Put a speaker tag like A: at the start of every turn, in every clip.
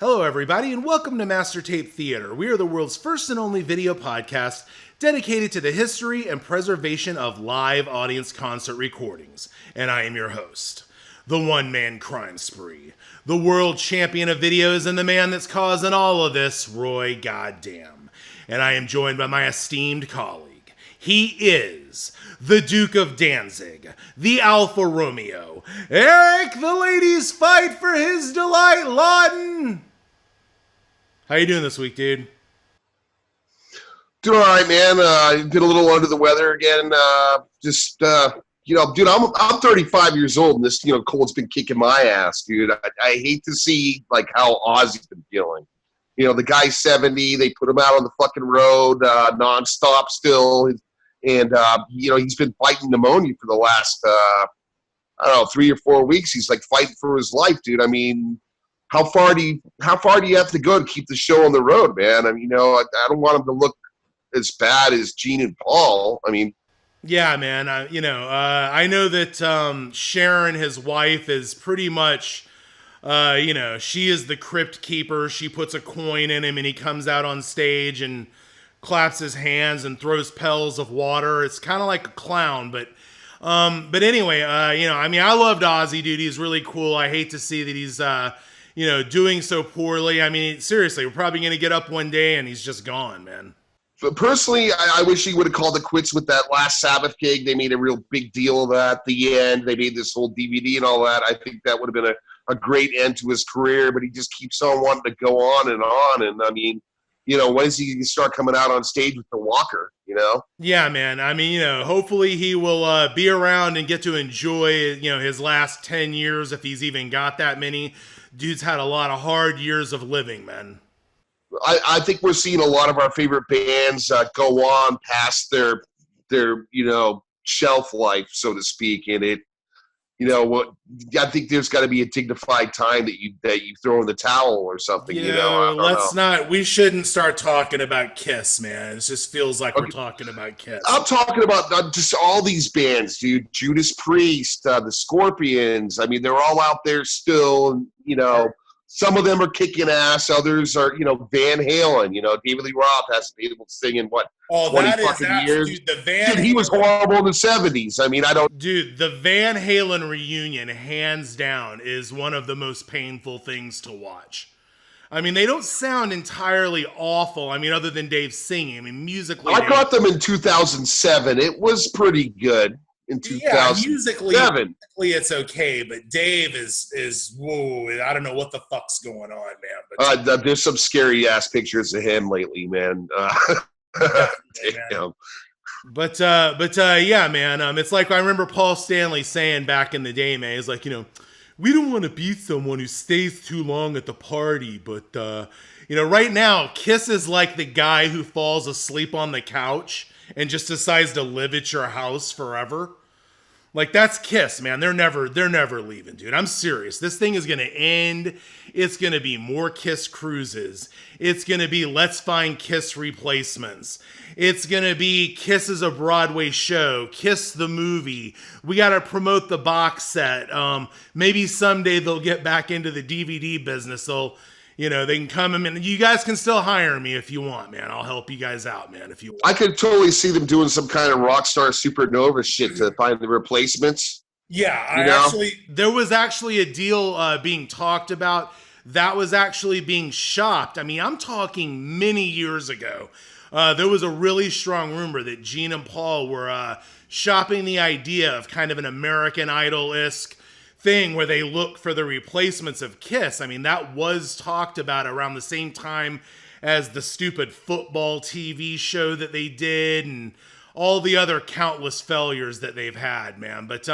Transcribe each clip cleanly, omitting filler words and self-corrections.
A: Hello, everybody, and welcome to Master Tape Theater. We are the world's first and only video podcast dedicated to the history and preservation of live audience concert recordings. And I am your host, the one-man crime spree, the world champion of videos, and the man that's causing all of this, Roy Goddamn. And I am joined by my esteemed colleague. He is the Duke of Danzig, the Alpha Romeo, Eric the Ladies Fight for His Delight Lawton. How you doing this week, dude?
B: Doing all right, man. Been a little under the weather again. Dude, I'm 35 years old, and this, cold's been kicking my ass, dude. I hate to see like how Ozzy's been feeling. The guy's 70. They put him out on the fucking road nonstop still, and he's been fighting pneumonia for the last 3 or 4 weeks. He's like fighting for his life, dude. I mean, how far do you have to go to keep the show on the road, man? I mean, I don't want him to look as bad as Gene and Paul. I mean,
A: yeah, man. I know that Sharon, his wife, is pretty much, she is the crypt keeper. She puts a coin in him, and he comes out on stage and claps his hands and throws pails of water. It's kind of like a clown, but anyway, I loved Ozzy, dude. He's really cool. I hate to see that he's doing so poorly. I mean, seriously, we're probably going to get up one day and he's just gone, man.
B: But personally, I wish he would have called it quits with that last Sabbath gig. They made a real big deal of that at the end. They made this whole DVD and all that. I think that would have been a great end to his career, but he just keeps on wanting to go on. And I mean, when is he going to start coming out on stage with the walker,
A: Yeah, man. I mean, hopefully he will be around and get to enjoy, his last 10 years if he's even got that many. Dude's had a lot of hard years of living, man.
B: I think we're seeing a lot of our favorite bands go on past their shelf life, so to speak, and I think there's got to be a dignified time that you throw in the towel or something.
A: We shouldn't start talking about Kiss, man. It just feels like we're talking about Kiss.
B: I'm talking about just all these bands, dude. Judas Priest, the Scorpions. I mean, they're all out there still, and some of them are kicking ass. Others are, Van Halen. David Lee Roth hasn't been able to sing in 20 fucking years. Dude, he was horrible in the 70s. I mean,
A: Dude, the Van Halen reunion, hands down, is one of the most painful things to watch. I mean, they don't sound entirely awful. I mean, other than Dave singing. I mean, musically.
B: I got them in 2007. It was pretty good. In 2007.
A: Yeah, musically it's okay, but Dave is whoa, I don't know what the fuck's going on, man.
B: But there's some scary ass pictures of him lately, man.
A: Man. But yeah, man. It's like I remember Paul Stanley saying back in the day, man. He's like, we don't want to be someone who stays too long at the party, but right now, Kiss is like the guy who falls asleep on the couch and just decides to live at your house forever. Like, that's Kiss, man. They're never leaving, dude. I'm serious. This thing is going to end. It's going to be more Kiss cruises. It's going to be Let's Find Kiss replacements. It's going to be Kiss as a Broadway show. Kiss the movie. We got to promote the box set. Maybe someday they'll get back into the DVD business. They can come in. You guys can still hire me if you want, man. I'll help you guys out, man, if you want.
B: I could totally see them doing some kind of Rockstar Supernova shit to find the replacements.
A: Yeah, there was actually a deal being talked about that was actually being shopped. I mean, I'm talking many years ago. There was a really strong rumor that Gene and Paul were shopping the idea of kind of an American Idol-esque thing where they look for the replacements of Kiss. I mean, that was talked about around the same time as the stupid football TV show that they did and all the other countless failures that they've had, man. But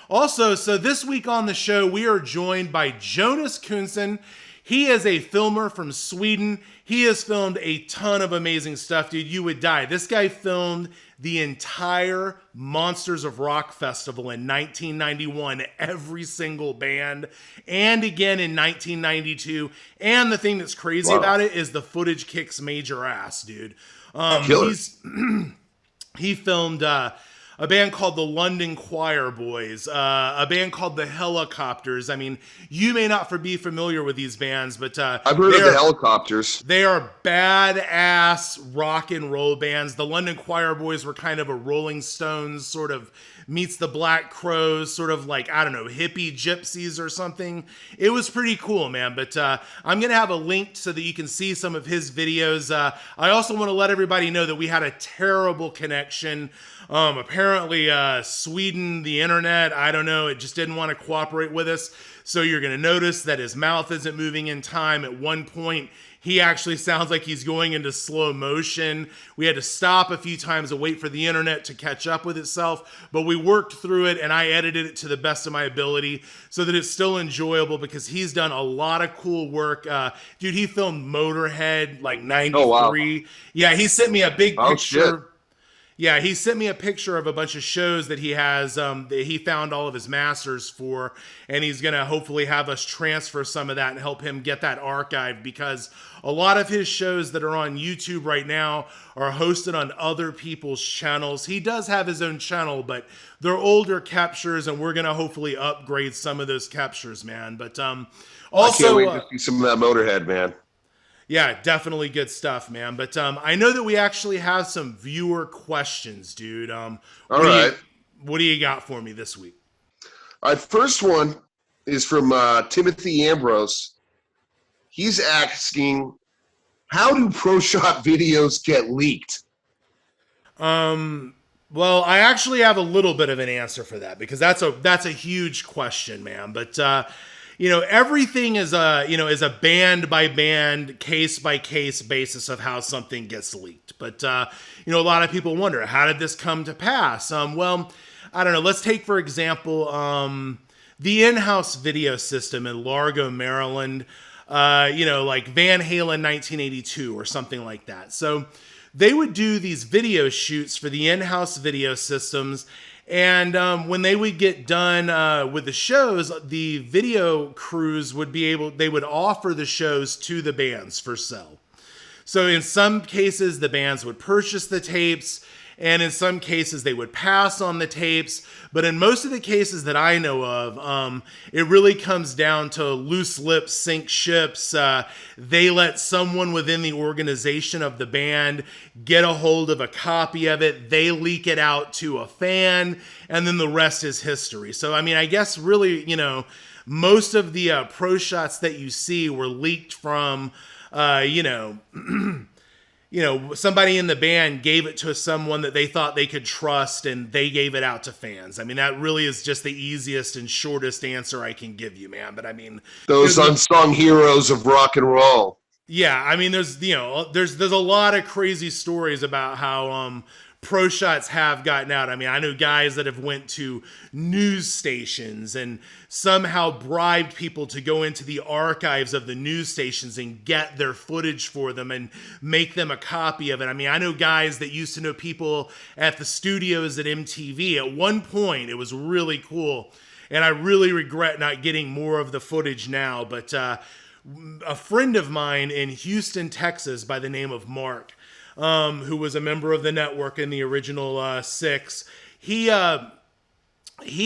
A: also, so this week on the show, we are joined by Jonas Knutson. He is a filmer from Sweden. He has filmed a ton of amazing stuff, dude. You would die. This guy filmed the entire Monsters of Rock festival in 1991, every single band, and again in 1992. And the thing that's crazy about it is the footage kicks major ass, dude. He filmed a band called the London Choir Boys, a band called the Helicopters. I mean, you may not be familiar with these bands, but
B: I've heard of the Helicopters.
A: they are badass rock and roll bands. The London Choir Boys were kind of a Rolling Stones sort of meets the Black Crowes, sort of like, I don't know, hippie gypsies or something. It was pretty cool, man. But I'm going to have a link so that you can see some of his videos. I also want to let everybody know that we had a terrible connection. Apparently, Sweden, the internet, I don't know, it just didn't want to cooperate with us. So you're going to notice that his mouth isn't moving in time. At one point, he actually sounds like he's going into slow motion. We had to stop a few times and wait for the internet to catch up with itself, but we worked through it and I edited it to the best of my ability so that it's still enjoyable because he's done a lot of cool work. Dude, he filmed Motorhead like 93.
B: Oh, wow.
A: Yeah, he sent me a big picture.
B: Shit.
A: Yeah, he sent me a picture of a bunch of shows that he has, that he found all of his masters for, and he's going to hopefully have us transfer some of that and help him get that archived because a lot of his shows that are on YouTube right now are hosted on other people's channels. He does have his own channel, but they're older captures, and we're going to hopefully upgrade some of those captures, man. But also,
B: I can't wait to see some of that Motorhead, man.
A: Yeah, definitely good stuff, man. But I know that we actually have some viewer questions, dude.
B: All right.
A: What do you got for me this week?
B: All right, first one is from Timothy Ambrose. He's asking, how do pro shot videos get leaked?
A: Well, I actually have a little bit of an answer for that because that's a huge question, man. But everything is a band by band, case by case basis of how something gets leaked. But a lot of people wonder, how did this come to pass? Well, I don't know. Let's take for example the in-house video system in Largo, Maryland. Like Van Halen 1982 or something like that. So they would do these video shoots for the in-house video systems. And when they would get done with the shows, the video crews they would offer the shows to the bands for sale. So in some cases, the bands would purchase the tapes, and in some cases, they would pass on the tapes. But in most of the cases that I know of, it really comes down to loose lips sink ships. They let someone within the organization of the band get a hold of a copy of it. They leak it out to a fan, and then the rest is history. So, I mean, I guess really, most of the pro shots that you see were leaked from, somebody in the band gave it to someone that they thought they could trust and they gave it out to fans. I mean, that really is just the easiest and shortest answer I can give you, man. But I mean,
B: those unsung heroes of rock and roll.
A: Yeah. I mean, there's a lot of crazy stories about how, pro shots have gotten out. I mean, I know guys that have went to news stations and somehow bribed people to go into the archives of the news stations and get their footage for them and make them a copy of it. I mean, I know guys that used to know people at the studios at MTV. At one point, it was really cool. And I really regret not getting more of the footage now. But a friend of mine in Houston, Texas, by the name of Mark, who was a member of the network in the original 6. He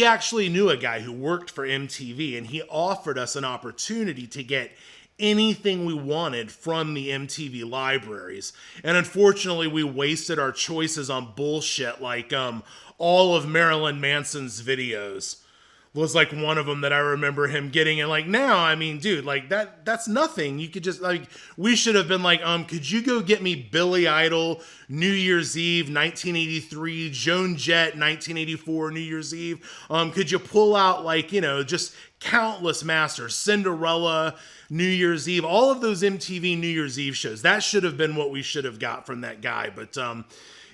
A: actually knew a guy who worked for MTV, and he offered us an opportunity to get anything we wanted from the MTV libraries. And unfortunately, we wasted our choices on bullshit like all of Marilyn Manson's videos was like one of them that I remember him getting. And like, now, I mean, dude, like that's nothing. You could just like, we should have been like, could you go get me Billy Idol, New Year's Eve, 1983, Joan Jett, 1984, New Year's Eve. Could you pull out like, just countless masters, Cinderella, New Year's Eve, all of those MTV New Year's Eve shows. That should have been what we should have got from that guy. But,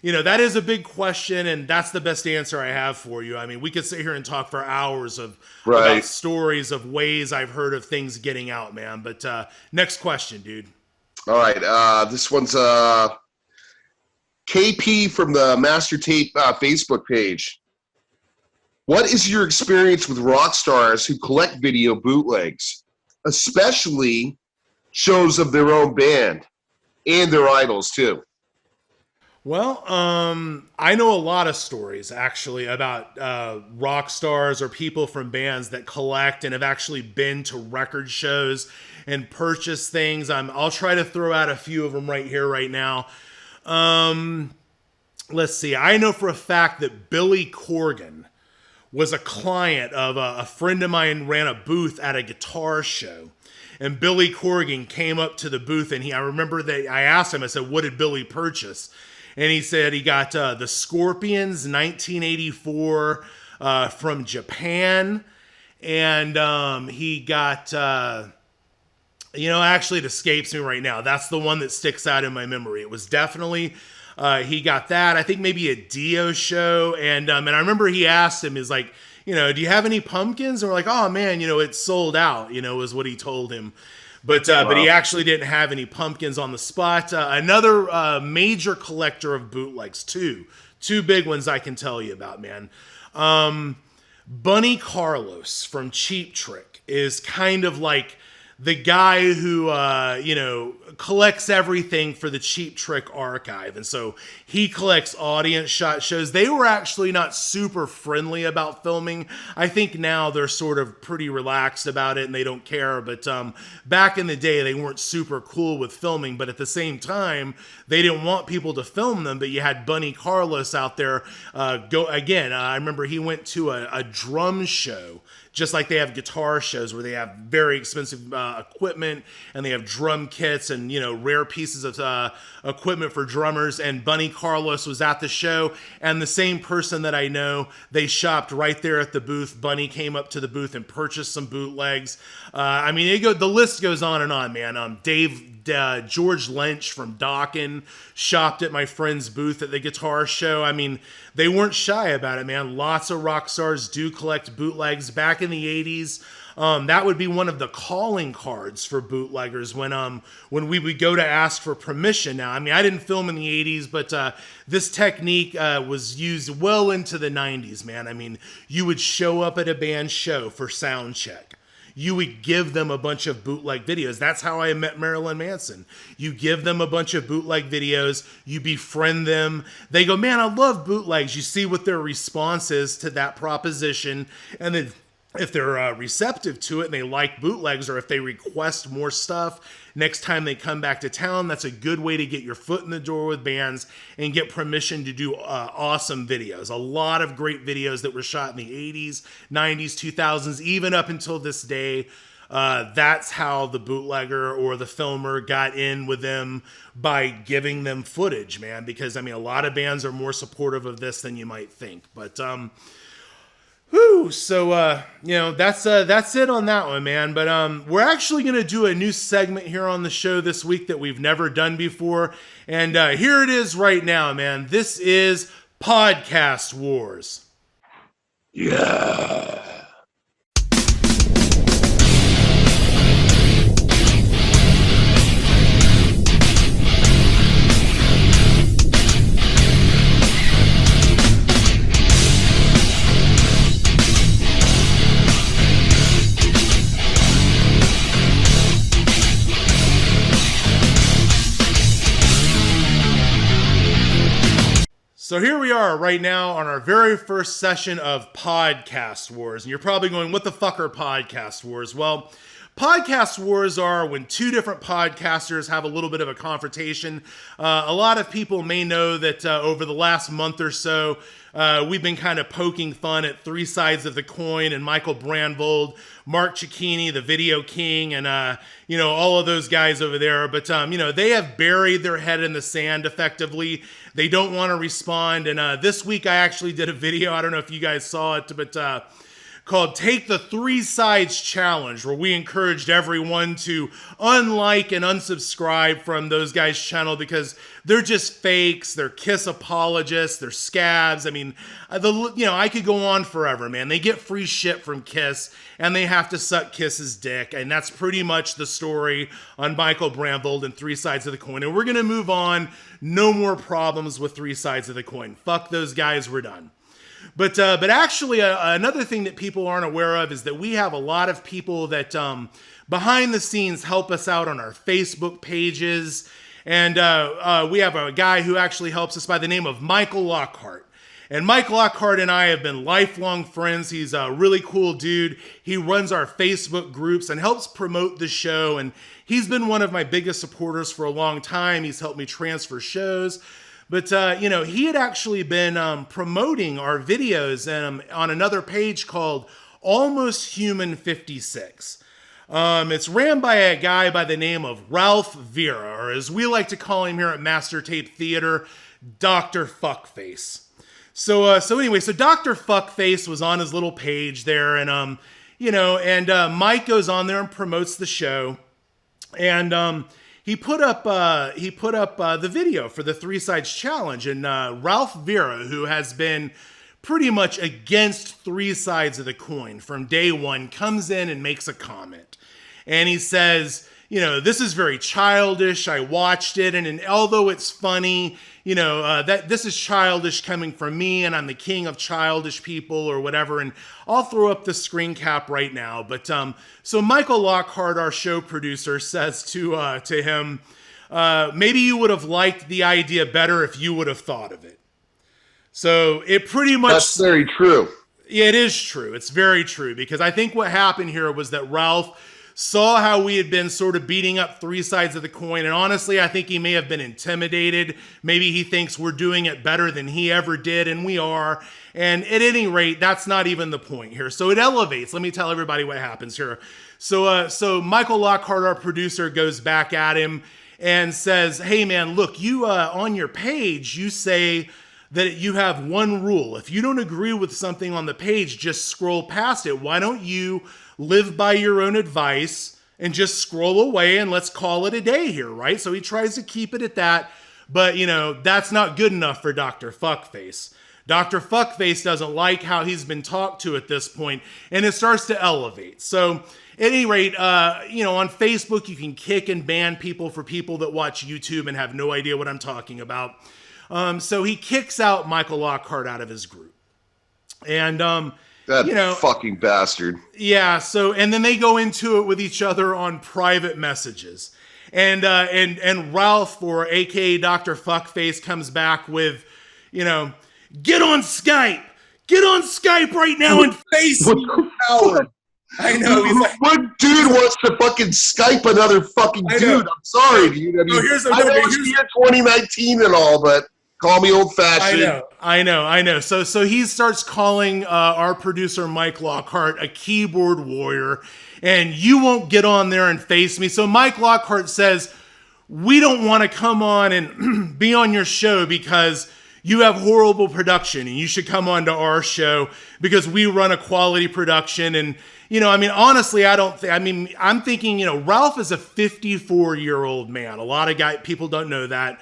A: that is a big question, and that's the best answer I have for you. I mean, we could sit here and talk for hours about stories of ways I've heard of things getting out, man. But next question, dude.
B: All right. This one's KP from the Master Tape Facebook page. What is your experience with rock stars who collect video bootlegs, especially shows of their own band and their idols, too?
A: Well, I know a lot of stories actually about rock stars or people from bands that collect and have actually been to record shows and purchased things. I'll try to throw out a few of them right here, right now. Let's see. I know for a fact that Billy Corgan was a client of a friend of mine ran a booth at a guitar show. And Billy Corgan came up to the booth, and I remember that I asked him, I said, what did Billy purchase? And he said he got the Scorpions 1984 from Japan. And he got, actually it escapes me right now. That's the one that sticks out in my memory. It was definitely, he got that. I think maybe a Dio show. And I remember he asked him, he's like, do you have any pumpkins? And we're like, oh man, it's sold out, was what he told him. But he actually didn't have any pumpkins on the spot. Another major collector of bootlegs, two big ones I can tell you about, man. Bunny Carlos from Cheap Trick is kind of like the guy who, collects everything for the Cheap Trick archive. And so he collects audience shot shows. They were actually not super friendly about filming. I think now they're sort of pretty relaxed about it and they don't care. But back in the day, they weren't super cool with filming. But at the same time, they didn't want people to film them. But you had Bunny Carlos out there go again. I remember he went to a drum show, just like they have guitar shows where they have very expensive equipment and they have drum kits and, rare pieces of equipment for drummers. And Bunny Carlos was at the show, and the same person that I know, they shopped right there at the booth. Bunny came up to the booth and purchased some bootlegs. The list goes on and on, man. George Lynch from Dokken shopped at my friend's booth at the guitar show. They weren't shy about it, man. Lots of rock stars do collect bootlegs. Back in the 80s, that would be one of the calling cards for bootleggers when we would go to ask for permission. Now, I didn't film in the 80s, but this technique was used well into the 90s, man. You would show up at a band show for sound check. You would give them a bunch of bootleg videos. That's how I met Marilyn Manson. You give them a bunch of bootleg videos. You befriend them. They go, man, I love bootlegs. You see what their response is to that proposition. And then if they're receptive to it and they like bootlegs, or if they request more stuff next time they come back to town, that's a good way to get your foot in the door with bands and get permission to do awesome videos. A lot of great videos that were shot in the 80s, 90s, 2000s, even up until this day. That's how the bootlegger or the filmer got in with them, by giving them footage, man. Because, a lot of bands are more supportive of this than you might think. But, so that's it on that one, man. But we're actually gonna do a new segment here on the show this week that we've never done before, and here it is right now, man. This is Podcast Wars.
B: Yeah.
A: So here we are right now on our very first session of Podcast Wars. And you're probably going, what the fuck are Podcast Wars? Well, Podcast Wars are when two different podcasters have a little bit of a confrontation. A lot of people may know that over the last month or so, we've been kind of poking fun at Three Sides of the Coin and Michael Brandvold, Mark Cicchini, the Video King, and, all of those guys over there. But, they have buried their head in the sand effectively. They don't want to respond. And this week I actually did a video, I don't know if you guys saw it, but called Take the Three Sides Challenge, where we encouraged everyone to unlike and unsubscribe from those guys' channel because they're just fakes, they're Kiss apologists, they're scabs. I could go on forever, man. They get free shit from Kiss, and they have to suck Kiss's dick, and that's pretty much the story on Michael Brandvold and Three Sides of the Coin. And we're gonna move on. No more problems with Three Sides of the Coin. Fuck those guys, we're done. But actually, another thing that people aren't aware of is that we have a lot of people that behind the scenes help us out on our Facebook pages And we have a guy who actually helps us by the name of Michael Lockhart. And Mike Lockhart and I have been lifelong friends. He's a really cool dude. He runs our Facebook groups and helps promote the show. And he's been one of my biggest supporters for a long time. He's helped me transfer shows. But, he had actually been promoting our videos on another page called Almost Human 56. It's ran by a guy by the name of Ralph Viera, or as we like to call him here at Master Tape Theater, Dr. Fuckface. So Dr. Fuckface was on his little page there, and Mike goes on there and promotes the show, and he put up the video for the Three Sides Challenge, and Ralph Viera, who has been pretty much against three sides of the coin from day one, comes in and makes a comment, and he says, this is very childish. I watched it, and although it's funny, that this is childish coming from me, and I'm the king of childish people or whatever. And I'll throw up the screen cap right now. But so Michael Lockhart, our show producer, says to him, maybe you would have liked the idea better if you would have thought of it. So it pretty much...
B: That's very true.
A: Yeah, it is true. It's very true, because I think what happened here was that Ralph saw how we had been sort of beating up three sides of the coin. And honestly, I think he may have been intimidated. Maybe he thinks we're doing it better than he ever did, and we are. And at any rate, that's not even the point here. So it elevates. Let me tell everybody what happens here. So Michael Lockhart, our producer, goes back at him and says, hey man, look, you on your page, you say that you have one rule. If you don't agree with something on the page, just scroll past it. Why don't you live by your own advice and just scroll away and let's call it a day here, right? So he tries to keep it at that, but that's not good enough for Dr. Fuckface. Dr. Fuckface doesn't like how he's been talked to at this point, and it starts to elevate. So at any rate, on Facebook, you can kick and ban people for people that watch YouTube and have no idea what I'm talking about. So he kicks out Michael Lockhart out of his group. And,
B: that fucking bastard.
A: Yeah. So, and then they go into it with each other on private messages, and Ralph, or AKA Dr. Fuckface, comes back with, get on Skype right now and face me, Howard. I know. He's like,
B: what dude wants to fucking Skype another fucking dude? I'm sorry, dude. I mean, I know it's year 2019 and all, but call me old-fashioned.
A: I know. So he starts calling our producer, Mike Lockhart, a keyboard warrior, and you won't get on there and face me. So Mike Lockhart says, we don't want to come on and be on your show because you have horrible production, and you should come on to our show because we run a quality production. And, honestly, I'm thinking, Ralph is a 54-year-old man. A lot of people don't know that.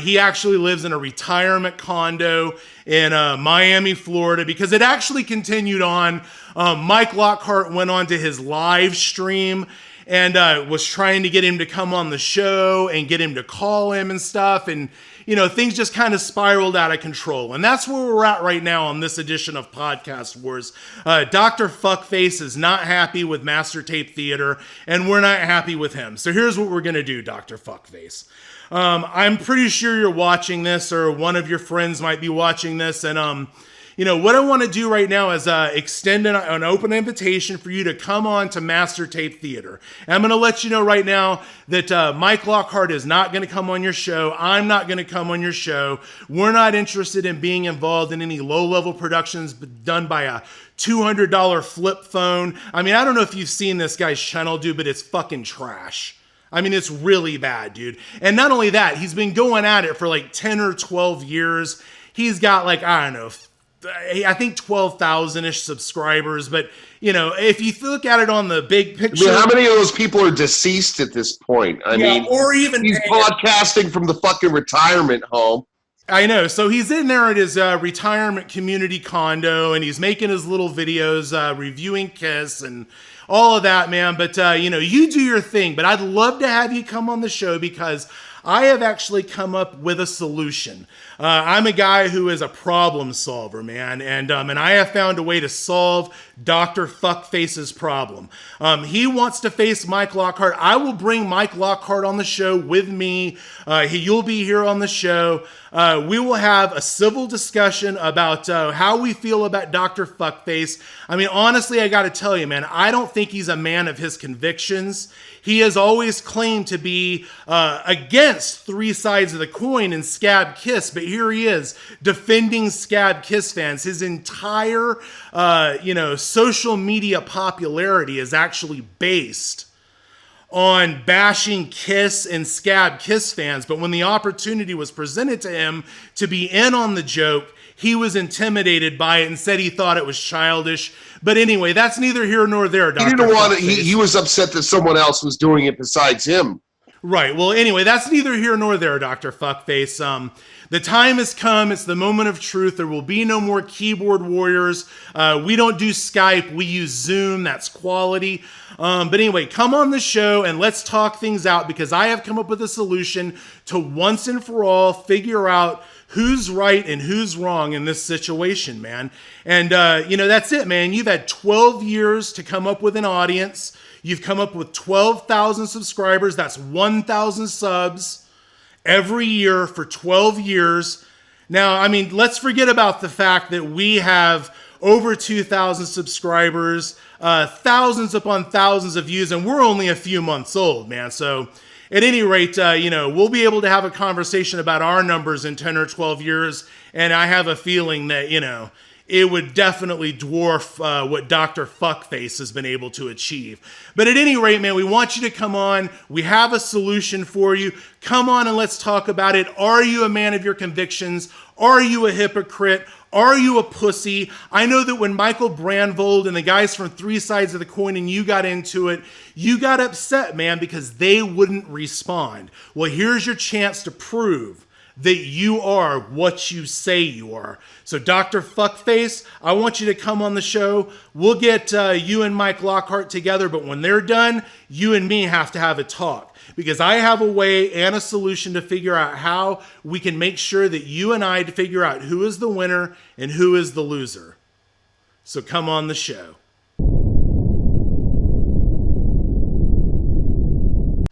A: He actually lives in a retirement condo in Miami, Florida, because it actually continued on. Mike Lockhart went on to his live stream and was trying to get him to come on the show and get him to call him and stuff. And, things just kind of spiraled out of control. And that's where we're at right now on this edition of Podcast Wars. Dr. Fuckface is not happy with Master Tape Theater, and we're not happy with him. So here's what we're going to do, Dr. Fuckface. I'm pretty sure you're watching this, or one of your friends might be watching this. And, what I want to do right now is extend an open invitation for you to come on to Master Tape Theater. And I'm going to let you know right now that Mike Lockhart is not going to come on your show. I'm not going to come on your show. We're not interested in being involved in any low-level productions done by a $200 flip phone. I don't know if you've seen this guy's channel, dude, but it's fucking trash. It's really bad, dude. And not only that, he's been going at it for like 10 or 12 years. He's got I think 12,000-ish subscribers. But, if you look at it on the big picture.
B: How many of those people are deceased at this point?
A: Or even
B: he's podcasting from the fucking retirement home.
A: I know. So he's in there at his retirement community condo, and he's making his little videos, reviewing Kiss and all of that, man. But, you do your thing. But I'd love to have you come on the show because I have actually come up with a solution. I'm a guy who is a problem solver, man, and I have found a way to solve Dr. Fuckface's problem. He wants to face Mike Lockhart. I will bring Mike Lockhart on the show with me. You'll be here on the show. We will have a civil discussion about how we feel about Dr. Fuckface. I mean, honestly, I got to tell you, man, I don't think he's a man of his convictions. He has always claimed to be against three sides of the coin and Scab Kiss, but here he is defending Scab Kiss fans. His entire, social media popularity is actually based on bashing Kiss and Scab Kiss fans. But when the opportunity was presented to him to be in on the joke, he was intimidated by it and said he thought it was childish. But anyway, that's neither here nor there, Dr.
B: He didn't want it. He was upset that someone else was doing it besides him.
A: Right. Well, anyway, that's neither here nor there, Dr. Fuckface. The time has come. It's the moment of truth. There will be no more keyboard warriors. We don't do Skype. We use Zoom. That's quality. But anyway, come on the show and let's talk things out, because I have come up with a solution to once and for all figure out who's right and who's wrong in this situation, man. And, that's it, man. You've had 12 years to come up with an audience. You've come up with 12,000 subscribers. That's 1,000 subs every year for 12 years. Now, I mean, let's forget about the fact that we have over 2,000 subscribers, thousands upon thousands of views, and we're only a few months old, man. So at any rate, we'll be able to have a conversation about our numbers in 10 or 12 years, and I have a feeling that, it would definitely dwarf what Dr. Fuckface has been able to achieve. But at any rate, man, we want you to come on. We have a solution for you. Come on and let's talk about it. Are you a man of your convictions? Are you a hypocrite? Are you a pussy? I know that when Michael Brandvold and the guys from Three Sides of the Coin and you got into it, you got upset, man, because they wouldn't respond. Well, here's your chance to prove that you are what you say you are. So Dr. Fuckface, I want you to come on the show. We'll get you and Mike Lockhart together, but when they're done, you and me have to have a talk, because I have a way and a solution to figure out how we can make sure that you and I figure out who is the winner and who is the loser. So come on the show.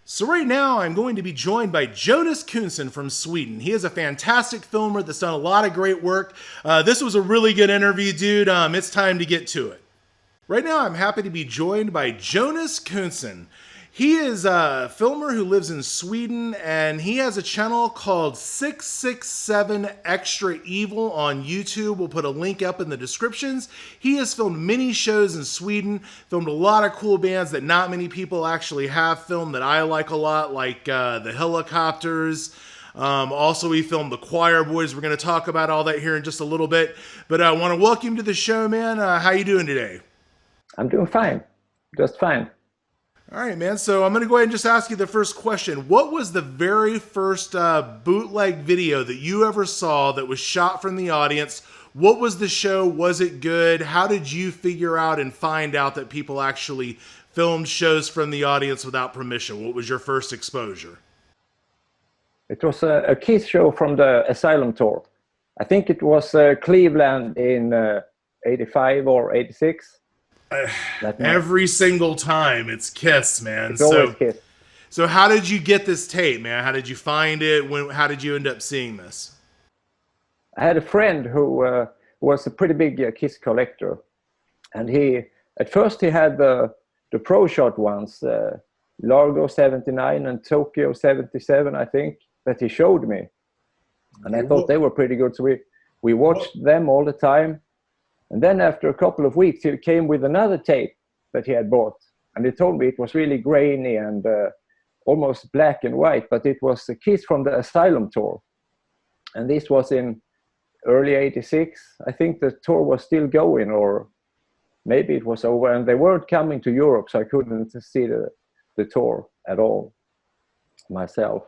A: So right now, I'm going to be joined by Jonas Knutson from Sweden. He is a fantastic filmer that's done a lot of great work. This was a really good interview, dude. It's time to get to it. Right now, I'm happy to be joined by Jonas Knutson. He is a filmer who lives in Sweden, and he has a channel called 667 Extra Evil on YouTube. We'll put a link up in the descriptions. He has filmed many shows in Sweden, filmed a lot of cool bands that not many people actually have filmed that I like a lot, like the Helicopters. Also, he filmed the Choir Boys. We're going to talk about all that here in just a little bit. But I want to welcome you to the show, man. How you doing today?
C: I'm doing fine. Just fine.
A: All right, man. So I'm going to go ahead and just ask you the first question. What was the very first bootleg video that you ever saw that was shot from the audience? What was the show? Was it good? How did you figure out and find out that people actually filmed shows from the audience without permission? What was your first exposure?
C: It was a Kiss show from the Asylum tour. I think it was Cleveland in 85 or 86.
A: Every single time it's Kiss, man.
C: It's always Kiss.
A: So how did you get this tape, man? How did you find it? How did you end up seeing this?
C: I had a friend who was a pretty big Kiss collector, and at first he had the Pro Shot ones, Largo 79 and Tokyo 77, I think, that he showed me, and I thought they were pretty good. So we watched them all the time. And then after a couple of weeks, he came with another tape that he had bought. And he told me it was really grainy and almost black and white, but it was a Kiss from the Asylum tour. And this was in early 86. I think the tour was still going, or maybe it was over. And they weren't coming to Europe, so I couldn't see the tour at all myself.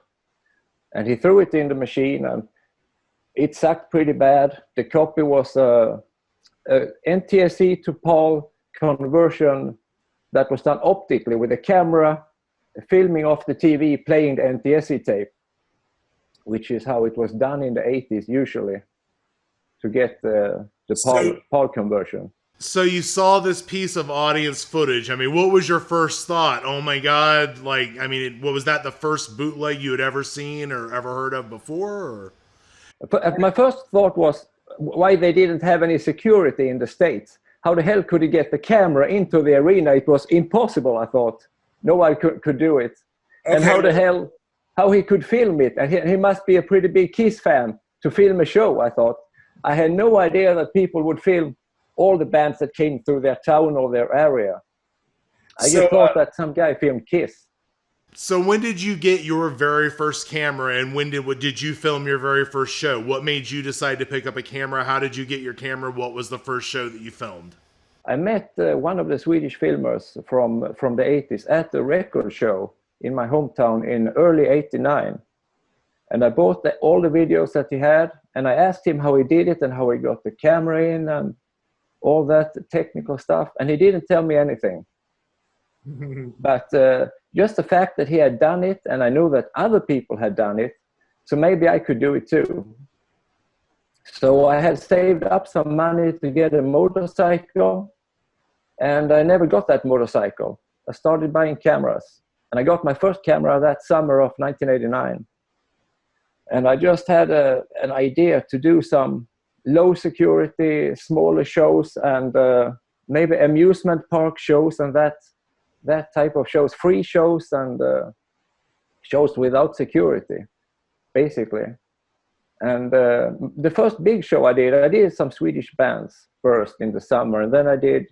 C: And he threw it in the machine, and it sucked pretty bad. The copy was NTSC to PAL conversion that was done optically with a camera filming off the TV playing the NTSC tape. which is how it was done in the 80s usually, to get the
A: So,
C: PAL conversion.
A: so you saw this piece of audience footage. I mean, what was your first thought? Oh my God. Like, I mean, what was that, the first bootleg you had ever seen or ever heard of before? Or?
C: My first thought was why they didn't have any security in the States. How the hell could he get the camera into the arena? It was impossible, I thought. No one could do it. And how he could film it. And he must be a pretty big Kiss fan to film a show, I thought. I had no idea that people would film all the bands that came through their town or their area. I just thought that some guy filmed Kiss.
A: So when did you get your very first camera, and when did you film your very first show? What made you decide to pick up a camera? How did you get your camera? What was the first show that you filmed?
C: I met one of the Swedish filmers from the 80s at the record show in my hometown in early '89. And I bought all the videos that he had, and I asked him how he did it and how he got the camera in and all that technical stuff. And he didn't tell me anything. But just the fact that he had done it, and I knew that other people had done it, so maybe I could do it too. So I had saved up some money to get a motorcycle, and I never got that motorcycle. I started buying cameras, and I got my first camera that summer of 1989. And I just had an idea to do some low security, smaller shows, and maybe amusement park shows and that type of shows, free shows and shows without security, basically. And the first big show I did some Swedish bands first in the summer, and then I did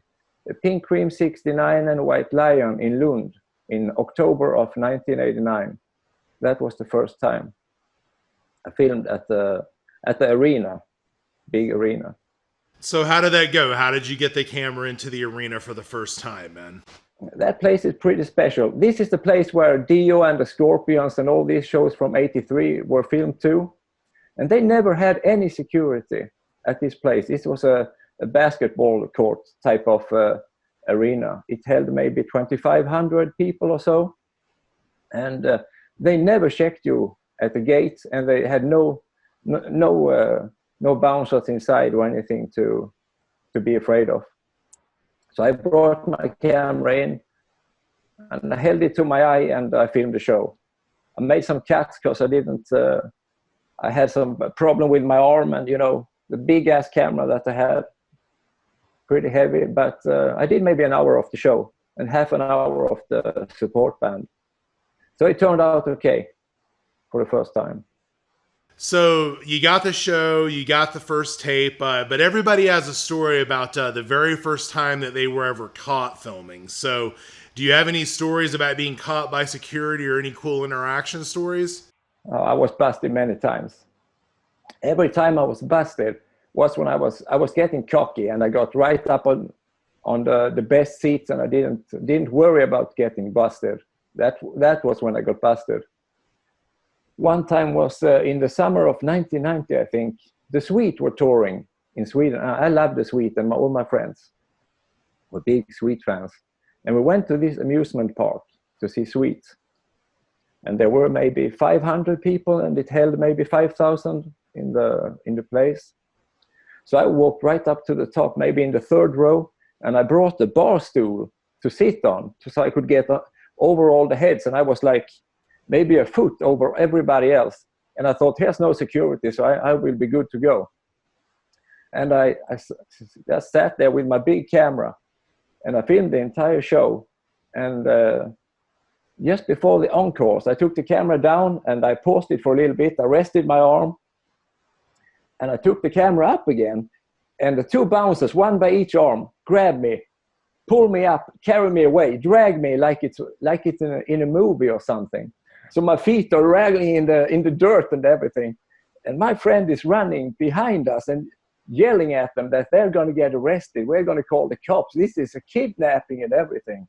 C: Pink Cream 69 and White Lion in Lund in October of 1989. That was the first time I filmed at the arena, big arena.
A: So how did that go? How did you get the camera into the arena for the first time, man?
C: That place is pretty special. This is the place where Dio and the Scorpions and all these shows from '83 were filmed too. And they never had any security at this place. This was a basketball court type of arena. It held maybe 2,500 people or so. And they never checked you at the gates, and they had no bouncers inside or anything to be afraid of. So I brought my camera in, and I held it to my eye, and I filmed the show. I made some cuts because I had some problem with my arm, and the big ass camera that I had, pretty heavy. But I did maybe an hour of the show and half an hour of the support band. So it turned out okay for the first time.
A: So you got the show, you got the first tape, but everybody has a story about the very first time that they were ever caught filming. So do you have any stories about being caught by security or any cool interaction stories?
C: I was busted many times. Every time I was busted was when I was getting cocky, and I got right up on the best seats, and I didn't worry about getting busted. That was when I got busted. One time was in the summer of 1990, I think. The Sweet were touring in Sweden. I love the Sweet, and all my friends were big Sweet fans. And we went to this amusement park to see Sweet. And there were maybe 500 people, and it held maybe 5,000 in the place. So I walked right up to the top, maybe in the third row, and I brought the bar stool to sit on so I could get over all the heads. And I was like maybe a foot over everybody else. And I thought, here's no security, so I will be good to go. And I just sat there with my big camera, and I filmed the entire show. And just before the encores, I took the camera down and I paused it for a little bit. I rested my arm, and I took the camera up again. And the two bouncers, one by each arm, grabbed me, pulled me up, carried me away, dragged me like it's in a movie or something. So my feet are rattling in the dirt and everything. And my friend is running behind us and yelling at them that they're going to get arrested. We're going to call the cops. This is a kidnapping and everything.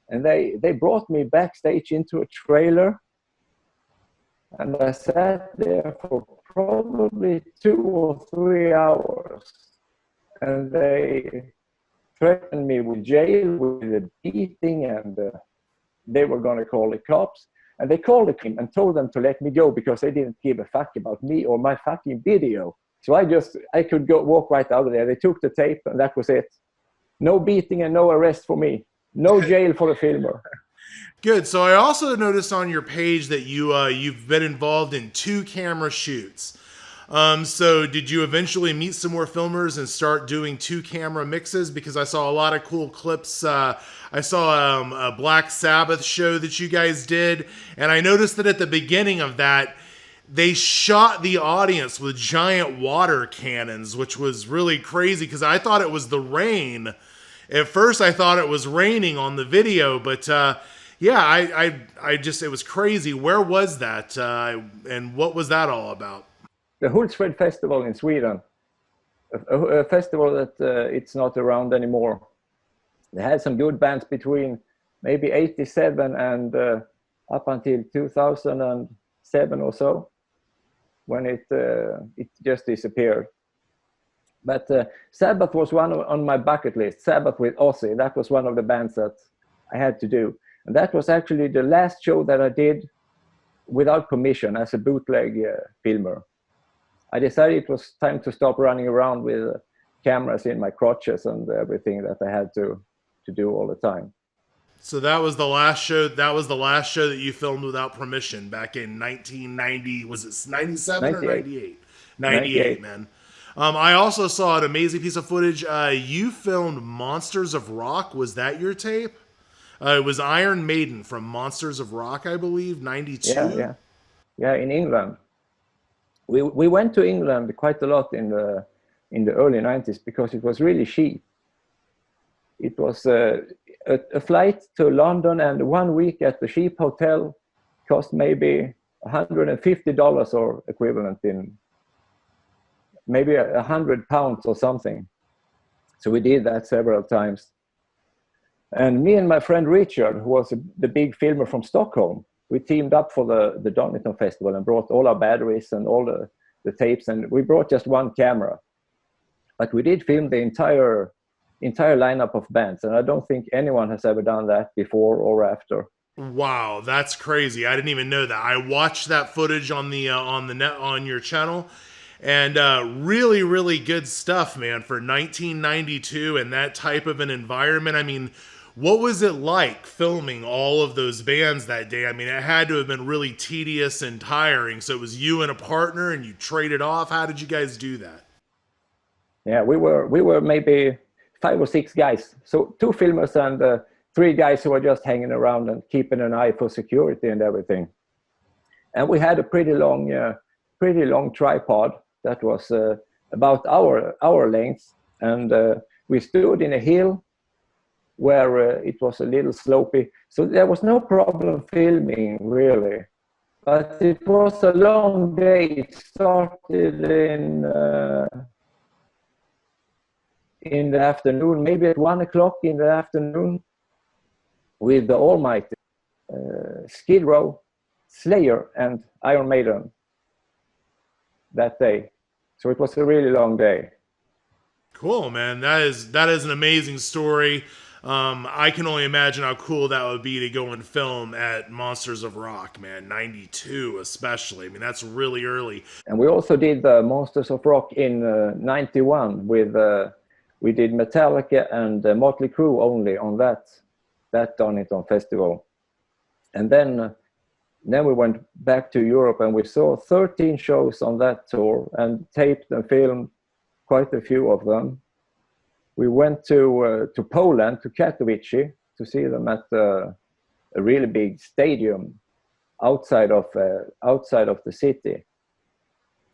C: And they brought me backstage into a trailer. And I sat there for probably 2 or 3 hours. And they threatened me with jail, with a beating, and they were going to call the cops. And they called the team and told them to let me go because they didn't give a fuck about me or my fucking video. So I could go walk right out of there. They took the tape and that was it. No beating and no arrest for me. No jail for the filmer.
A: Good. So I also noticed on your page that you've been involved in 2 camera shoots. So did you eventually meet some more filmers and start doing 2 camera mixes? Because I saw a lot of cool clips. I saw a Black Sabbath show that you guys did, and I noticed that at the beginning of that, they shot the audience with giant water cannons, which was really crazy because I thought it was the rain. At first, I thought it was raining on the video, but yeah, I just, it was crazy. Where was that, and what was that all about?
C: The Hultsfred Festival in Sweden, a festival that it's not around anymore. They had some good bands between maybe 87 and up until 2007 or so, when it just disappeared. But Sabbath was one on my bucket list. Sabbath with Ozzy, that was one of the bands that I had to do. And that was actually the last show that I did without permission as a bootleg filmer. I decided it was time to stop running around with cameras in my crotches and everything that I had to do all the time.
A: So that was the last show. That was the last show that you filmed without permission back in 1990. Was it 97 or 98? 98, man. I also saw an amazing piece of footage. You filmed Monsters of Rock. Was that your tape? It was Iron Maiden from Monsters of Rock, I believe, 92.
C: Yeah, in England. We went to England quite a lot in the early 90s because it was really cheap. It was a flight to London and 1 week at the cheap hotel cost maybe $150 or equivalent in maybe £100 or something. So we did that several times. And me and my friend Richard, who was the big filmer from Stockholm, we teamed up for the Donington Festival and brought all our batteries and all the tapes, and we brought just 1 camera. But we did film the entire lineup of bands, and I don't think anyone has ever done that before or after.
A: Wow, that's crazy! I didn't even know that. I watched that footage on the net on your channel, and really, really good stuff, man, for 1992 and that type of an environment. I mean, what was it like filming all of those bands that day? I mean, it had to have been really tedious and tiring. So it was you and a partner, and you traded off. How did you guys do that?
C: Yeah, we were maybe 5 or 6 guys. So 2 filmers and 3 guys who were just hanging around and keeping an eye for security and everything. And we had a pretty long tripod that was about our length, and we stood in a hill where it was a little slopey, so there was no problem filming really. But it was a long day. It started in the afternoon, maybe at 1 o'clock in the afternoon, with the almighty Skid Row, Slayer, and Iron Maiden that day. So it was a really long day.
A: Cool, man. That is an amazing story. I can only imagine how cool that would be to go and film at Monsters of Rock, man. 92 especially. I mean, that's really early.
C: And we also did the Monsters of Rock in 91 with we did Metallica and Motley Crue only on that Donington Festival. And then we went back to Europe, and we saw 13 shows on that tour and taped and filmed quite a few of them. We went to Poland, to Katowice, to see them at a really big stadium outside of the city.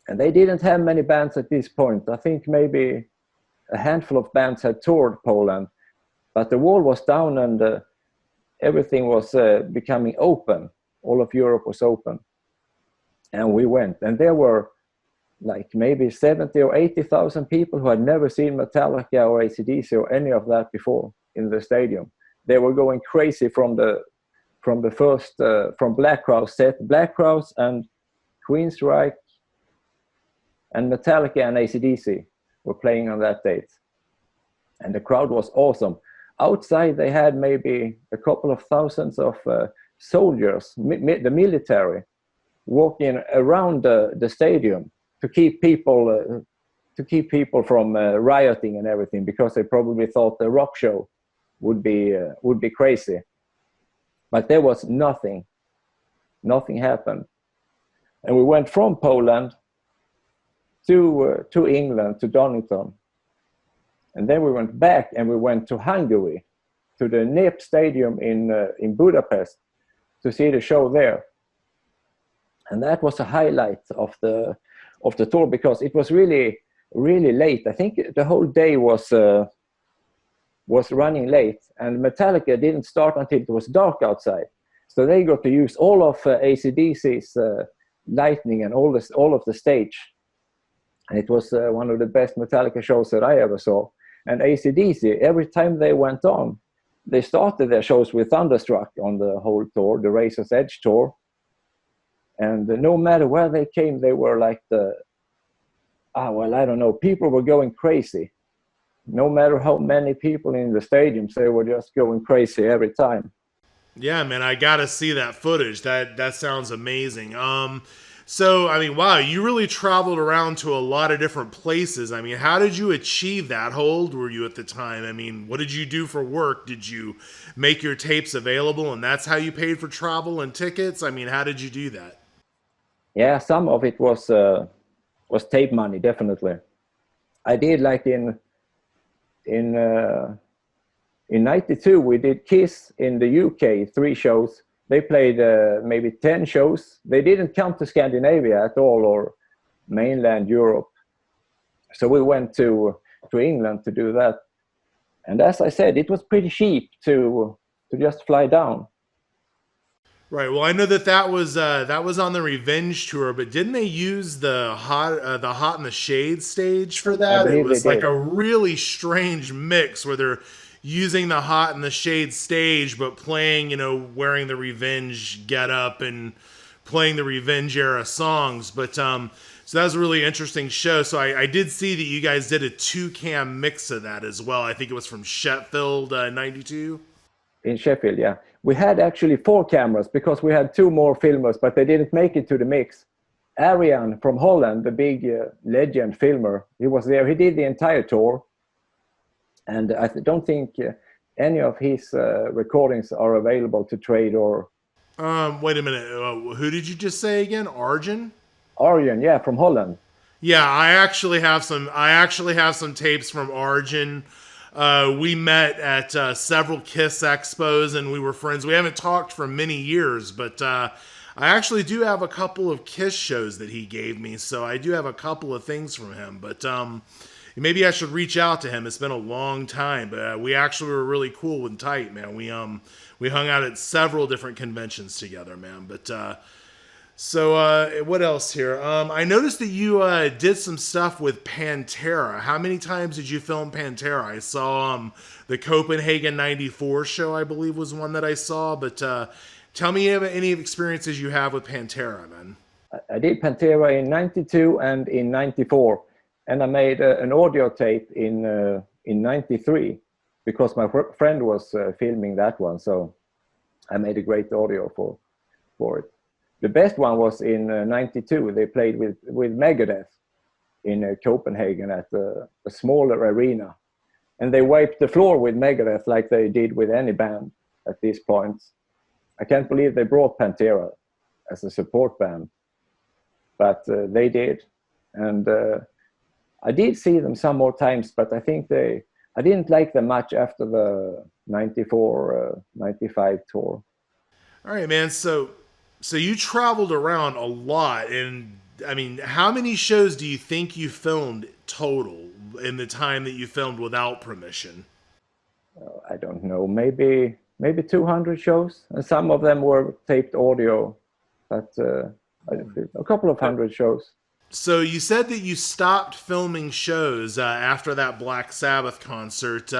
C: And they didn't have many bands at this point. I think maybe a handful of bands had toured Poland, but the wall was down and everything was becoming open. All of Europe was open. And we went, and there were like maybe 70 or 80,000 people who had never seen Metallica or AC/DC or any of that before in the stadium. They were going crazy from Black Crowes set. Black Crowes and Queensryche and Metallica and AC/DC were playing on that date. And the crowd was awesome. Outside they had maybe a couple of thousands of soldiers, the military, walking around the stadium to keep people from rioting and everything, because they probably thought the rock show would be crazy. But there was nothing happened, and we went from Poland to England, to Donington, and then we went back and we went to Hungary, to the NIP Stadium in Budapest, to see the show there. And that was a highlight of the tour, because it was really late. I think the whole day was running late, and Metallica didn't start until it was dark outside. So they got to use all of AC/DC's lighting and all of the stage. And it was one of the best Metallica shows that I ever saw. And AC/DC, every time they went on, they started their shows with Thunderstruck on the whole tour, the Razor's Edge tour. And no matter where they came, they were like I don't know, people were going crazy. No matter how many people in the stadiums, they were just going crazy every time.
A: Yeah, man, I gotta see that footage. That sounds amazing. So, I mean, wow, you really traveled around to a lot of different places. I mean, how did you achieve that? How old were you at the time? I mean, what did you do for work? Did you make your tapes available and that's how you paid for travel and tickets? I mean, how did you do that?
C: Yeah, some of it was tape money, definitely. I did, like in '92, we did Kiss in the UK, 3 shows. They played maybe 10 shows. They didn't come to Scandinavia at all, or mainland Europe. So we went to England to do that. And as I said, it was pretty cheap to just fly down.
A: Right. Well, I know that was on the Revenge tour, but didn't they use the Hot in the Shade stage for that? It was like a really strange mix where they're using the Hot in the Shade stage, but playing, wearing the Revenge getup and playing the Revenge era songs. But so that was a really interesting show. So I did see that you guys did a 2-cam mix of that as well. I think it was from Sheffield, 92.
C: In Sheffield, yeah. We had actually 4 cameras, because we had 2 more filmers, but they didn't make it to the mix. Arian from Holland, the big legend filmer, he was there. He did the entire tour. And I don't think any of his recordings are available to trade or...
A: Wait a minute. Who did you just say again? Arjen?
C: Arjen, yeah, from Holland.
A: Yeah, I actually have some tapes from Arjen. We met at several Kiss expos and we were friends. We haven't talked for many years, but I actually do have a couple of Kiss shows that he gave me, so I do have a couple of things from him. But maybe I should reach out to him. It's been a long time, but we actually were really cool and tight, man. We hung out at several different conventions together, man. But so what else here? I noticed that you did some stuff with Pantera. How many times did you film Pantera? I saw the Copenhagen '94 show, I believe, was one that I saw. But tell me any experiences you have with Pantera, man.
C: I did Pantera in '92 and in '94. And I made an audio tape in '93, because my friend was filming that one. So I made a great audio for it. The best one was in '92. They played with Megadeth in Copenhagen at a smaller arena. And they wiped the floor with Megadeth like they did with any band at this point. I can't believe they brought Pantera as a support band. But they did. And I did see them some more times, but I think I didn't like them much after the '94, '95 tour.
A: All right, man. So you traveled around a lot, and I mean, how many shows do you think you filmed total in the time that you filmed without permission?
C: I don't know, maybe 200 shows, and some of them were taped audio, but a couple of hundred shows.
A: So you said that you stopped filming shows after that Black Sabbath concert,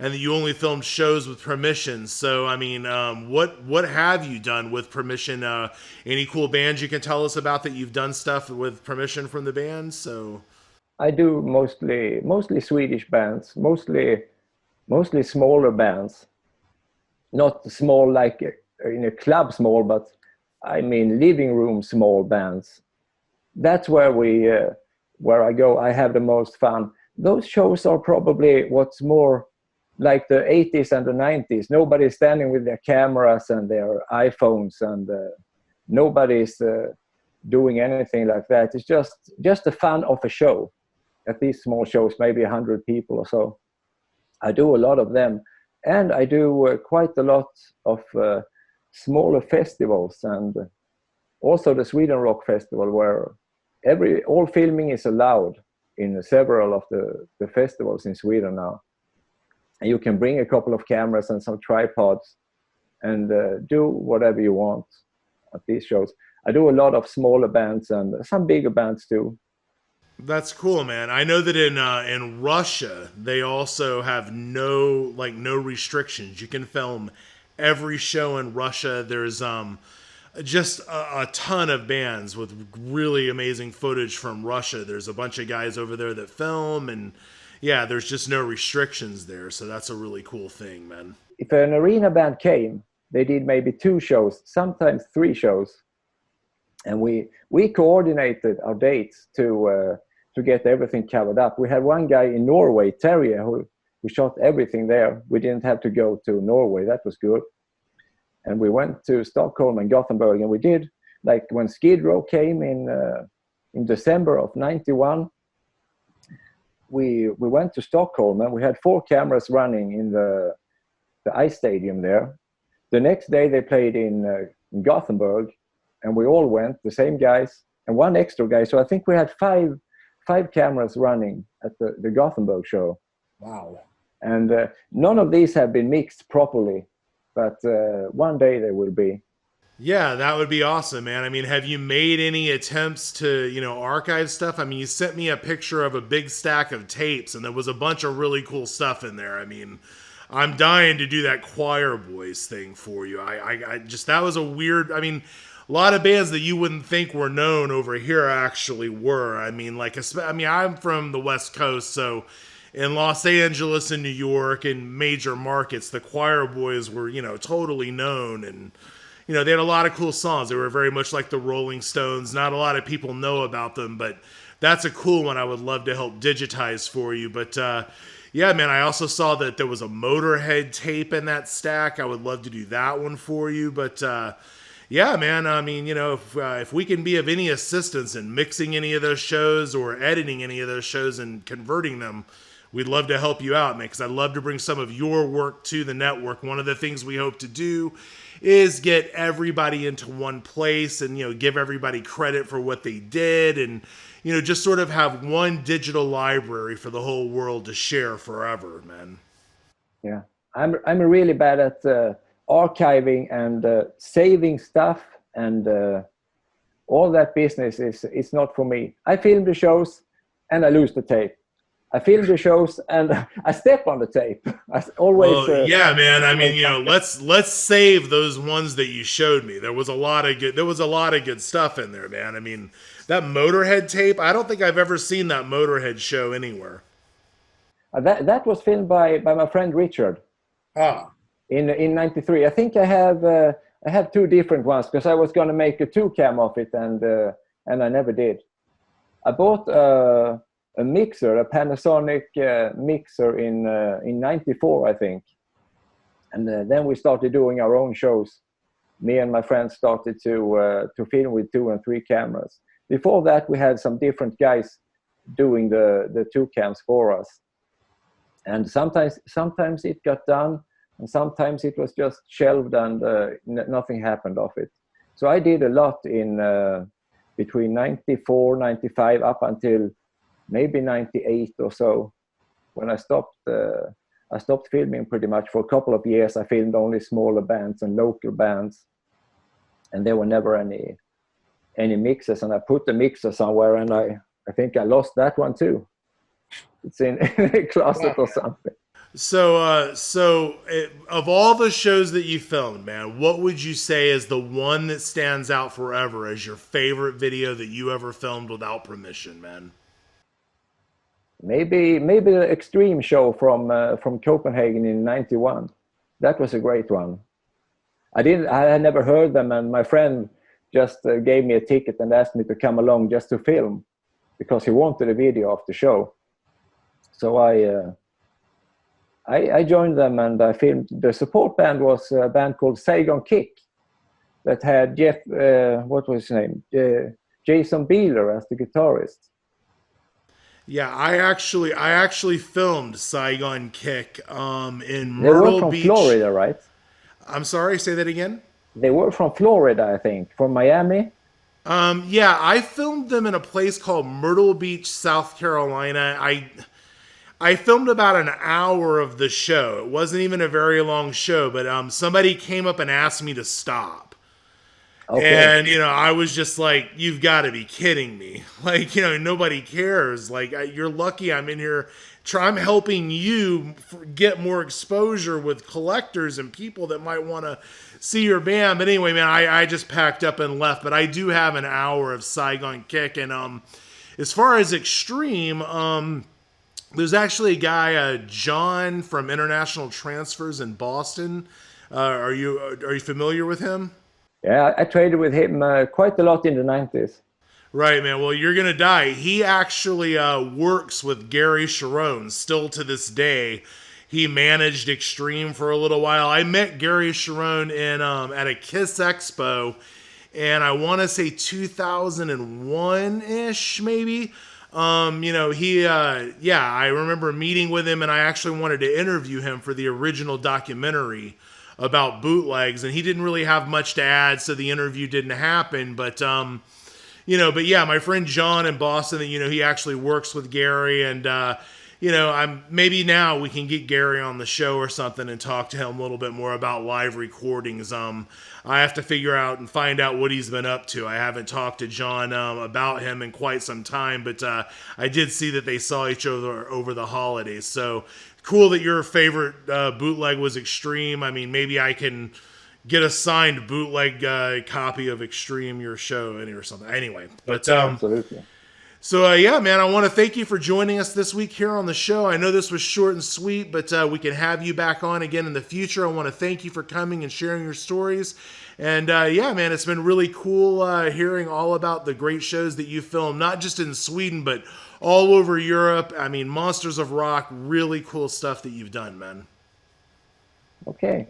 A: and that you only filmed shows with permission. So, I mean, what have you done with permission? Any cool bands you can tell us about that you've done stuff with permission from the band? So,
C: I do mostly Swedish bands, mostly smaller bands, not small like in a club small, but I mean living room small bands. That's where where I go. I have the most fun. Those shows are probably what's more like the 80s and the 90s. Nobody's standing with their cameras and their iPhones, and nobody's doing anything like that. It's just the fun of a show. At these small shows, maybe 100 people or so. I do a lot of them, and I do quite a lot of smaller festivals, and also the Sweden Rock Festival, where all filming is allowed in several of the festivals in Sweden now. And you can bring a couple of cameras and some tripods and do whatever you want at these shows. I do a lot of smaller bands and some bigger bands too.
A: That's cool, man. I know that in Russia they also have no restrictions. You can film every show in Russia. There's just a ton of bands with really amazing footage from Russia. There's a bunch of guys over there that film, and yeah, there's just no restrictions there. So that's a really cool thing, man.
C: If an arena band came, they did maybe 2 shows, sometimes 3 shows. And we coordinated our dates to get everything covered up. We had one guy in Norway, Terje, who shot everything there. We didn't have to go to Norway. That was good. And we went to Stockholm and Gothenburg, and we did, like when Skid Row came in December of '91, we went to Stockholm, and we had 4 cameras running in the ice stadium there. The next day they played in Gothenburg, and we all went, the same guys, and 1 extra guy. So I think we had five cameras running at the Gothenburg show.
A: Wow.
C: And none of these have been mixed properly, but one day they will be.
A: Yeah, that would be awesome, man. I mean, have you made any attempts to, archive stuff? I mean, you sent me a picture of a big stack of tapes, and there was a bunch of really cool stuff in there. I mean, I'm dying to do that Choir Boys thing for you. I just, that was a weird, I mean, a lot of bands that you wouldn't think were known over here actually were. I mean, I'm from the West Coast, so in Los Angeles and New York and major markets, the Choir Boys were, totally known, and they had a lot of cool songs. They were very much like the Rolling Stones. Not a lot of people know about them, but that's a cool one I would love to help digitize for you. But yeah, man, I also saw that there was a Motorhead tape in that stack. I would love to do that one for you. But yeah, man, I mean, if we can be of any assistance in mixing any of those shows or editing any of those shows and converting them, we'd love to help you out, man, because I'd love to bring some of your work to the network. One of the things we hope to do is get everybody into one place and, give everybody credit for what they did and, just sort of have one digital library for the whole world to share forever, man.
C: Yeah, I'm really bad at archiving and saving stuff, and all that business is not for me. I film the shows and I lose the tape. I film the shows and I step on the tape. I always.
A: Well, yeah, man. I mean, let's save those ones that you showed me. There was a lot of good stuff in there, man. I mean, that Motorhead tape. I don't think I've ever seen that Motorhead show anywhere.
C: That was filmed by my friend Richard.
A: Ah.
C: In '93. I think I have 2 different ones because I was going to make a 2-cam of it, and I never did. I bought a mixer, a Panasonic mixer in '94, I think, and then we started doing our own shows. Me and my friends started to film with 2 and 3 cameras. Before that, we had some different guys doing the 2 cams for us, and sometimes it got done, and sometimes it was just shelved and nothing happened of it. So I did a lot in between '94, '95 up until maybe '98 or so, when I stopped filming pretty much for a couple of years. I filmed only smaller bands and local bands, and there were never any mixes. And I put the mixer somewhere, and I think I lost that one too. It's in a closet or something.
A: So, of all the shows that you filmed, man, what would you say is the one that stands out forever as your favorite video that you ever filmed without permission, man?
C: Maybe the Extreme show from Copenhagen in '91. That was a great one. I had never heard them, and my friend just gave me a ticket and asked me to come along just to film, because he wanted a video of the show. So I joined them, and I filmed. The support band was a band called Saigon Kick that had what was his name? Jason Beeler as the guitarist.
A: Yeah, I actually filmed Saigon Kick in
C: They were
A: Myrtle
C: from
A: Beach,
C: Florida, right?
A: I'm sorry, say that again.
C: They were from Florida, I think, from Miami.
A: Yeah, I filmed them in a place called Myrtle Beach, South Carolina. I filmed about an hour of the show. It wasn't even a very long show, but somebody came up and asked me to stop.
C: Okay.
A: And, I was just like, you've got to be kidding me. Like, nobody cares. Like, you're lucky I'm in here. I'm helping you get more exposure with collectors and people that might want to see your band. But anyway, man, I just packed up and left. But I do have an hour of Saigon Kick. And as far as Extreme, there's actually a guy, John from International Transfers in Boston. Are you familiar with him?
C: Yeah, I traded with him quite a lot in the 90s.
A: Right, man. Well, you're going to die. He actually works with Gary Cherone still to this day. He managed Extreme for a little while. I met Gary Cherone at a Kiss Expo, and I want to say 2001-ish, maybe. I remember meeting with him, and I actually wanted to interview him for the original documentary about Bootlegs, and he didn't really have much to add, so the interview didn't happen. But my friend John in Boston, he actually works with Gary, and maybe now we can get Gary on the show or something and talk to him a little bit more about live recordings. I have to figure out and find out what he's been up to. I haven't talked to John about him in quite some time, but I did see that they saw each other over the holidays. So cool that your favorite bootleg was Extreme. I mean, maybe I can get a signed bootleg copy of Extreme, your show, or something. Anyway, but
C: Absolutely.
A: So, man, I want to thank you for joining us this week here on the show. I know this was short and sweet, but we can have you back on again in the future. I want to thank you for coming and sharing your stories. And, man, it's been really cool hearing all about the great shows that you filmed, not just in Sweden, but all over Europe. I mean, Monsters of Rock, really cool stuff that you've done, man.
C: Okay.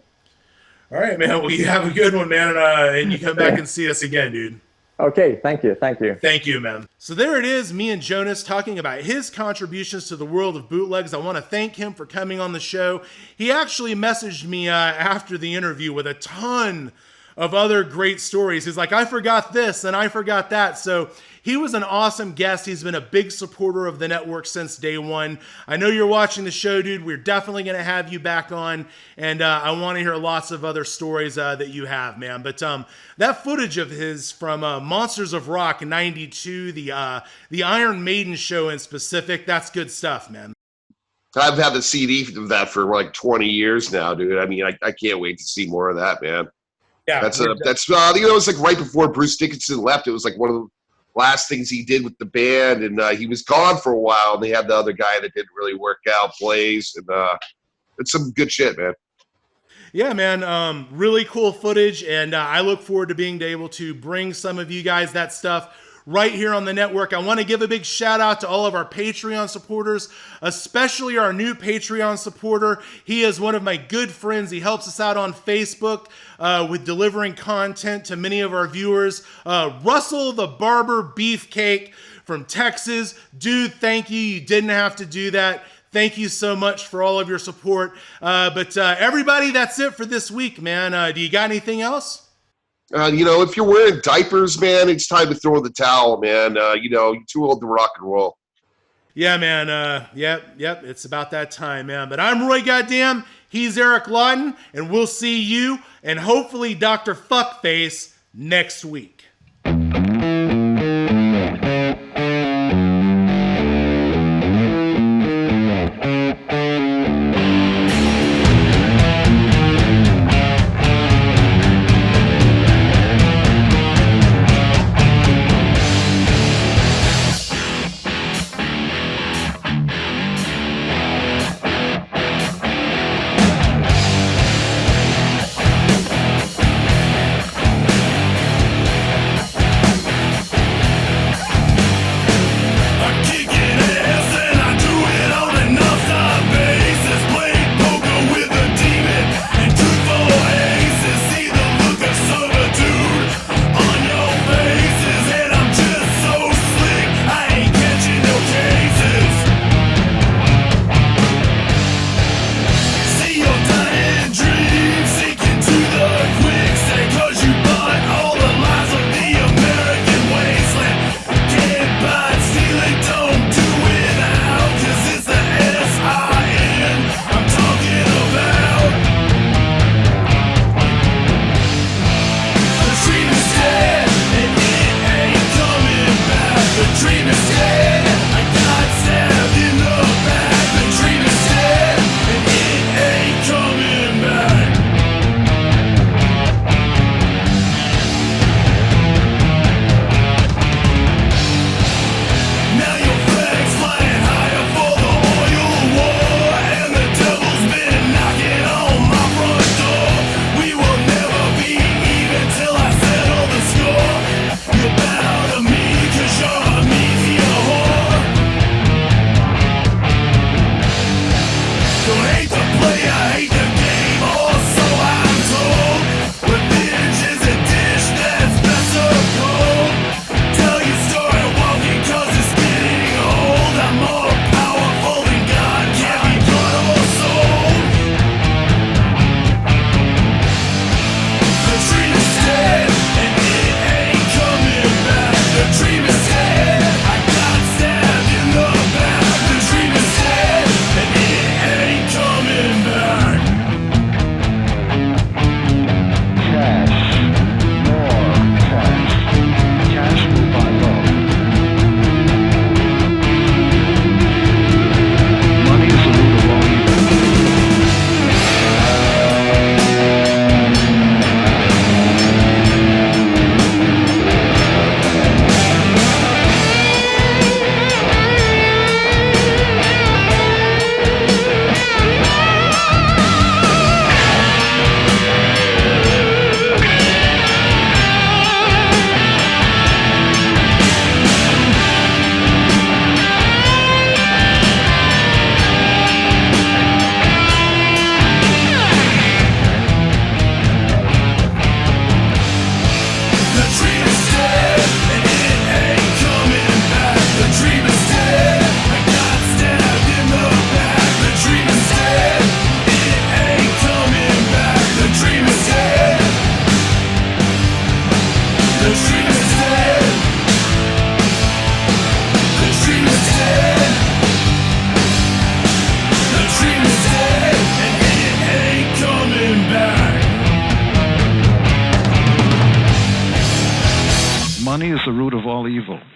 A: All right, man. Well, you have a good one, man, and you come back and see us again, dude.
C: Okay, thank you.
A: Thank you, man. So there it is, me and Jonas talking about his contributions to the world of bootlegs. I want to thank him for coming on the show. He actually messaged me after the interview with a ton of other great stories. He's like, I forgot this and I forgot that. So he was an awesome guest. He's been a big supporter of the network since day one. I know you're watching the show, dude. We're definitely going to have you back on. And I want to hear lots of other stories that you have, man. But that footage of his from Monsters of Rock 92, the Iron Maiden show in specific, that's good stuff, man.
B: I've had the CD of that for like 20 years now, dude. I mean, I can't wait to see more of that, man.
A: Yeah,
B: that's it was like right before Bruce Dickinson left. It was like one of the last things he did with the band, and he was gone for a while. And they had the other guy that didn't really work out, Blaze, and it's some good shit, man.
A: Yeah, man, really cool footage, and I look forward to being able to bring some of you guys that stuff right here on the network. I want to give a big shout out to all of our Patreon supporters, especially our new Patreon supporter. He is one of my good friends. He helps us out on Facebook with delivering content to many of our viewers. Russell the Barber Beefcake from Texas. Dude, thank you. You didn't have to do that. Thank you so much for all of your support. But everybody, that's it for this week, man. Do you got anything else?
B: If you're wearing diapers, man, it's time to throw the towel, man. You're too old to rock and roll.
A: Yeah, man. Yep. It's about that time, man. But I'm Roy Goddamn. He's Eric Lawton, and we'll see you and hopefully Dr. Fuckface next week.
D: all evil.